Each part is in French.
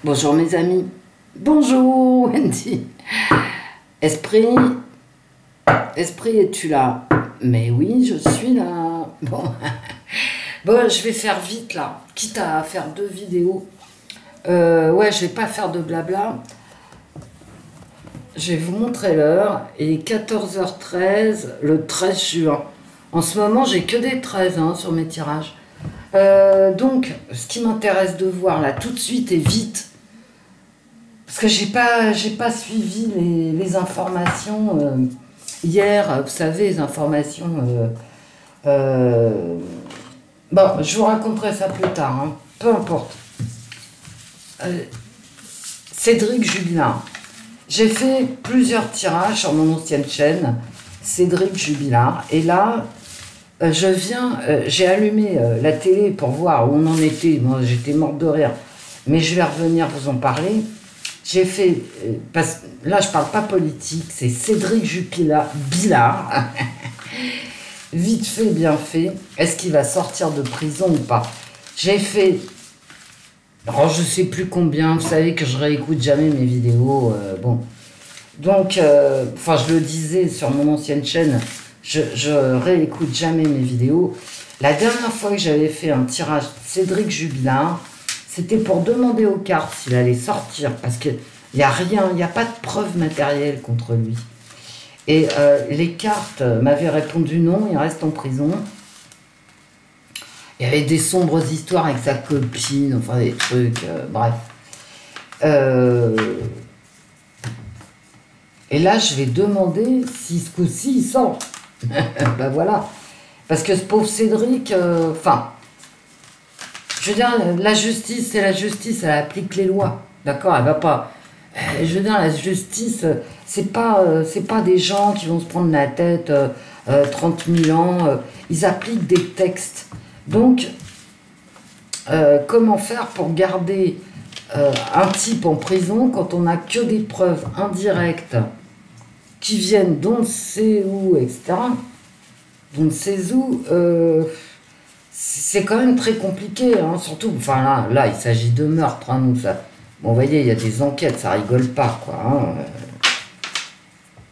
Bonjour mes amis. Bonjour Wendy. Esprit, es-tu là? Mais oui, je suis là. Bon. Bon, je vais faire vite là, quitte à faire 2 vidéos. Ouais, je vais pas faire de blabla. Je vais vous montrer l'heure. Il est 14h13, le 13 juin. En ce moment, j'ai que des 13 hein, sur mes tirages. Donc, ce qui m'intéresse de voir là tout de suite et vite, parce que j'ai pas suivi les informations hier, vous savez, les informations. Bon, je vous raconterai ça plus tard, hein, peu importe. Cédric Jubilard. J'ai fait plusieurs tirages sur mon ancienne chaîne, Cédric Jubilard, et là, j'ai allumé la télé pour voir où on en était. Moi, j'étais morte de rire, mais je vais revenir vous en parler. J'ai fait, parce là, je parle pas politique, c'est Cédric Jubilard, vite fait, bien fait. Est-ce qu'il va sortir de prison ou pas? J'ai fait, oh, je sais plus combien. Vous savez que je réécoute jamais mes vidéos. Bon, donc, enfin, je le disais sur mon ancienne chaîne. Je réécoute jamais mes vidéos. La dernière fois que j'avais fait un tirage Cédric Jubilard, c'était pour demander aux cartes s'il allait sortir, parce qu'il n'y a rien, il n'y a pas de preuve matérielle contre lui. Et les cartes m'avaient répondu non, il reste en prison. Il y avait des sombres histoires avec sa copine, enfin des trucs, bref. Et là, je vais demander si ce coup-ci il sort. Ben voilà. Parce que ce pauvre Cédric, enfin, je veux dire, la justice, c'est la justice, elle applique les lois. D'accord? Elle va pas. Je veux dire, la justice, c'est pas des gens qui vont se prendre la tête 30 000 ans. Ils appliquent des textes. Donc, comment faire pour garder un type en prison quand on n'a que des preuves indirectes qui viennent d'on ne sait où, etc. d'on ne sait où, c'est quand même très compliqué, hein, surtout, enfin là il s'agit de meurtre, hein, donc ça, bon, vous voyez, il y a des enquêtes, ça rigole pas, quoi, hein,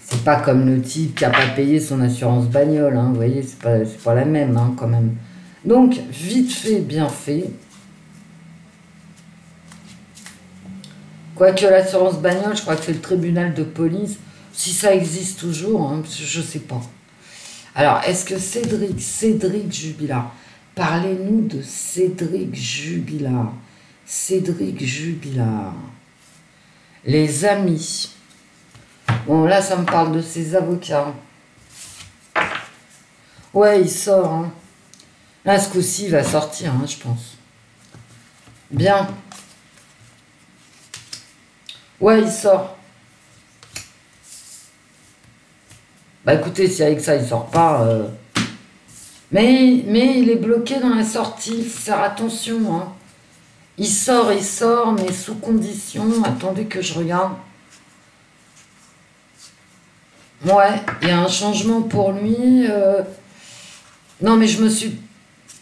c'est pas comme le type qui a pas payé son assurance bagnole, hein, vous voyez, c'est pas la même, hein, quand même. Donc, vite fait, bien fait. Quoique l'assurance bagnole, je crois que c'est le tribunal de police, si ça existe toujours, hein, je sais pas. Alors, est-ce que Cédric Jubilard, parlez-nous de Cédric Jubilard. Cédric Jubilard. Les amis. Bon, là, ça me parle de ses avocats. Ouais, il sort. Hein. Là, ce coup-ci, il va sortir, hein, je pense. Bien. Ouais, il sort. Bah écoutez, si avec ça, il sort pas... Mais il est bloqué dans la sortie, il faut faire attention. Hein. Il sort, mais sous condition. Attendez que je regarde. Ouais, il y a un changement pour lui. Non, mais je me suis...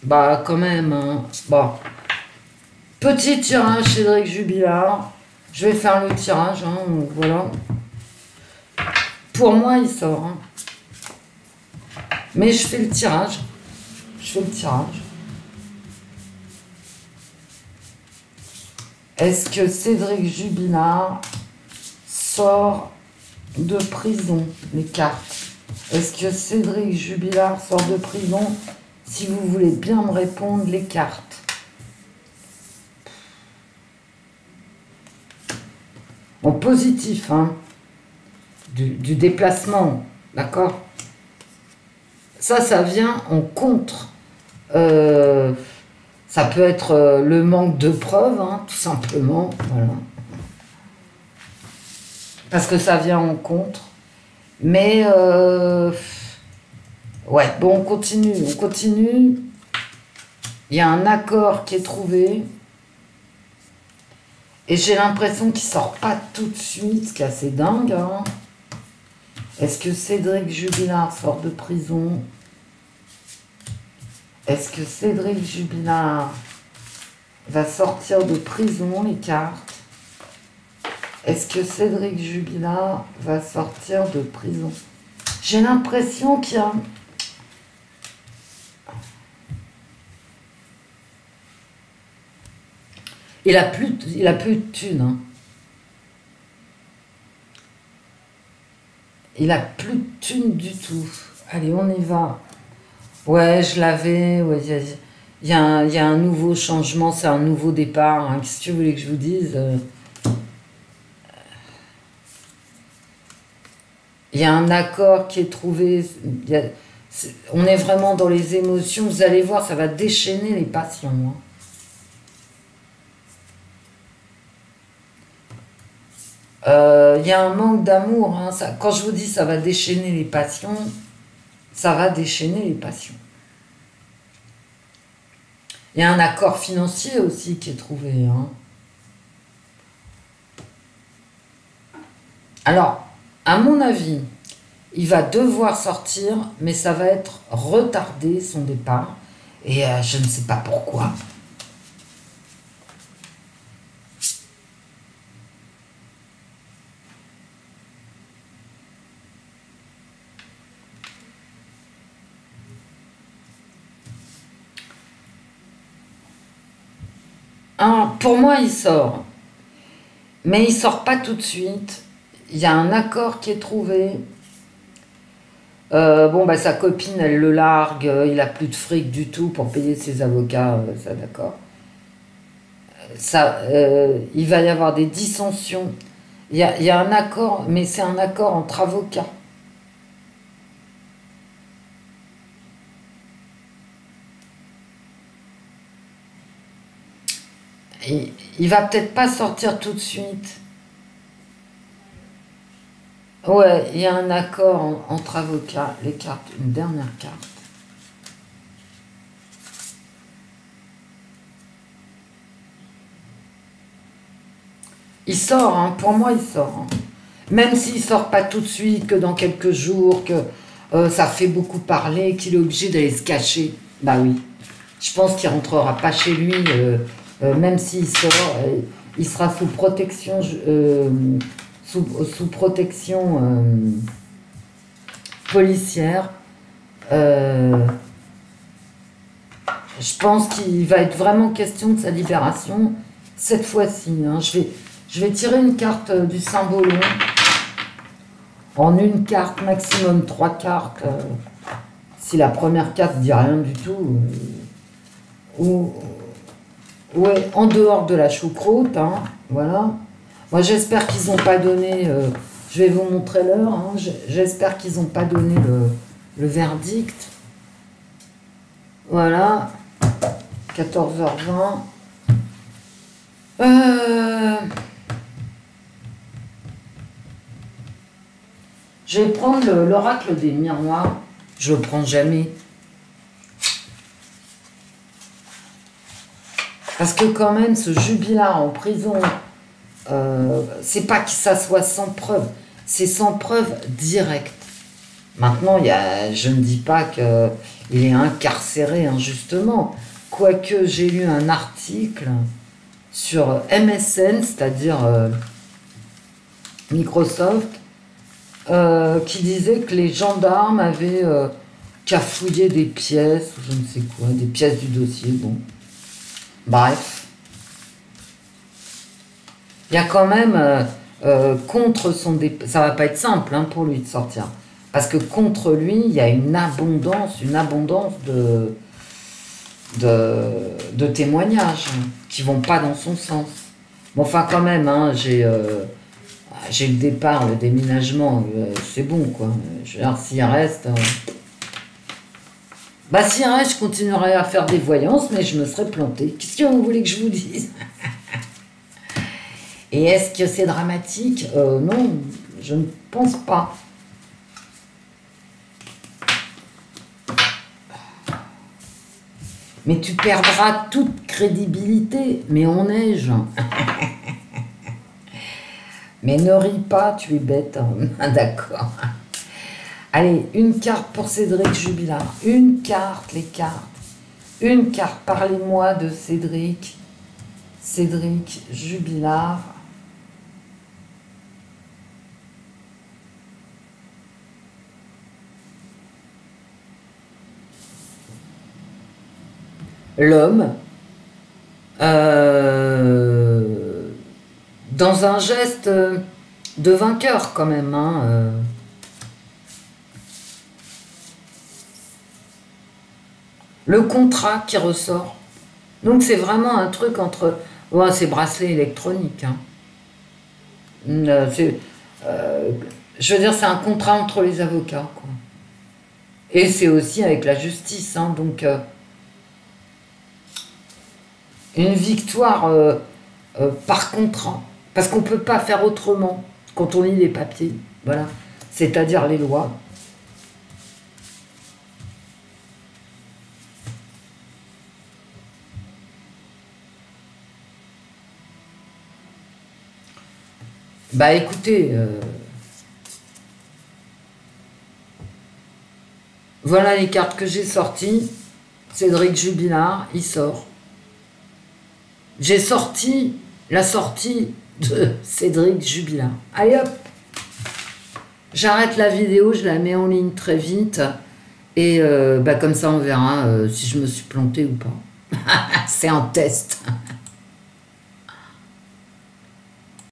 Bah, quand même. Hein. Bon. Petit tirage, Cédric Jubilard. Je vais faire le tirage. Hein, donc voilà. Pour moi, il sort. Hein. Mais je fais le tirage. Est-ce que Cédric Jubilard sort de prison? Les cartes. Est-ce que Cédric Jubilard sort de prison? Si vous voulez bien me répondre, les cartes. En positif, hein. Du déplacement, d'accord? Ça vient en contre. Ça peut être le manque de preuves, hein, tout simplement. Voilà. Parce que ça vient en contre. Mais, ouais, bon, on continue. Il y a un accord qui est trouvé. Et j'ai l'impression qu'il sort pas tout de suite, ce qui est assez dingue. Hein. Est-ce que Cédric Jubilard sort de prison? Est-ce que Cédric Jubilard va sortir de prison, les cartes? Est-ce que Cédric Jubilard va sortir de prison? J'ai l'impression qu'il y a... Il a plus de thunes. Hein. Il a plus de thunes du tout. Allez, on y va. Ouais, je l'avais. Ouais, il y a un nouveau changement, c'est un nouveau départ. Hein. Qu'est-ce que vous voulez que je vous dise? Il y a un accord qui est trouvé. On est vraiment dans les émotions. Vous allez voir, ça va déchaîner les passions. Hein. Il y a un manque d'amour. Hein. Quand je vous dis ça va déchaîner les passions, ça va déchaîner les passions. Il y a un accord financier aussi qui est trouvé. Hein. Alors, à mon avis, il va devoir sortir, mais ça va être retardé son départ. Et je ne sais pas pourquoi. Pour moi, il sort. Mais il sort pas tout de suite. Il y a un accord qui est trouvé. Bon, bah, sa copine, elle le largue. Il a plus de fric du tout pour payer ses avocats. Ça, d'accord. Il va y avoir des dissensions. Il y a un accord, mais c'est un accord entre avocats. Il va peut-être pas sortir tout de suite. Ouais, il y a un accord entre avocats. Les cartes, une dernière carte. Il sort, hein, pour moi il sort. Hein. Même s'il sort pas tout de suite, que dans quelques jours, que ça fait beaucoup parler, qu'il est obligé d'aller se cacher. Bah oui. Je pense qu'il rentrera pas chez lui, même s'il sort, il sera sous protection, sous protection policière. Je pense qu'il va être vraiment question de sa libération cette fois-ci. Hein. Je vais tirer une carte du Saint-Bolon. En une carte, maximum 3 cartes. Si la première carte dit rien du tout. Ouais, en dehors de la choucroute. Hein, voilà. Moi, j'espère qu'ils n'ont pas donné... je vais vous montrer l'heure. Hein, j'espère qu'ils n'ont pas donné le verdict. Voilà. 14h20. Je vais prendre l'oracle des miroirs. Je le prends jamais. Parce que quand même, ce Jubilard en prison, c'est pas que ça soit sans preuve. C'est sans preuve directe. Maintenant, je ne dis pas qu'il est incarcéré injustement. Quoique j'ai lu un article sur MSN, c'est-à-dire Microsoft, qui disait que les gendarmes avaient cafouillé des pièces, je ne sais quoi, des pièces du dossier, bon. Bref. Il y a quand même, contre son départ, ça va pas être simple hein, pour lui de sortir, parce que contre lui, il y a une abondance de témoignages hein, qui vont pas dans son sens. Bon, enfin quand même, hein, j'ai le départ, le déménagement, c'est bon quoi. Je veux dire, s'il reste... Bah s'il reste, je continuerai à faire des voyances, mais je me serais plantée. Qu'est-ce que vous voulez que je vous dise? Et est-ce que c'est dramatique? Non, je ne pense pas. Mais tu perdras toute crédibilité. Mais on neige. Mais ne ris pas, tu es bête. Hein. D'accord. Allez, une carte pour Cédric Jubilard. Une carte, les cartes. Une carte, parlez-moi de Cédric. Cédric Jubilard. l'homme dans un geste de vainqueur quand même. Hein, le contrat qui ressort. Donc c'est vraiment un truc entre... Ouais, c'est bracelet électronique. Hein. Je veux dire, c'est un contrat entre les avocats, quoi. Et c'est aussi avec la justice. Hein, donc, une victoire par contrat. Parce qu'on ne peut pas faire autrement quand on lit les papiers. Voilà. C'est-à-dire les lois. Bah écoutez, voilà les cartes que j'ai sorties. Cédric Jubilard, il sort. J'ai sorti la sortie de Cédric Jubilard. Allez hop, j'arrête la vidéo, je la mets en ligne très vite. Et bah comme ça on verra si je me suis plantée ou pas. C'est un test.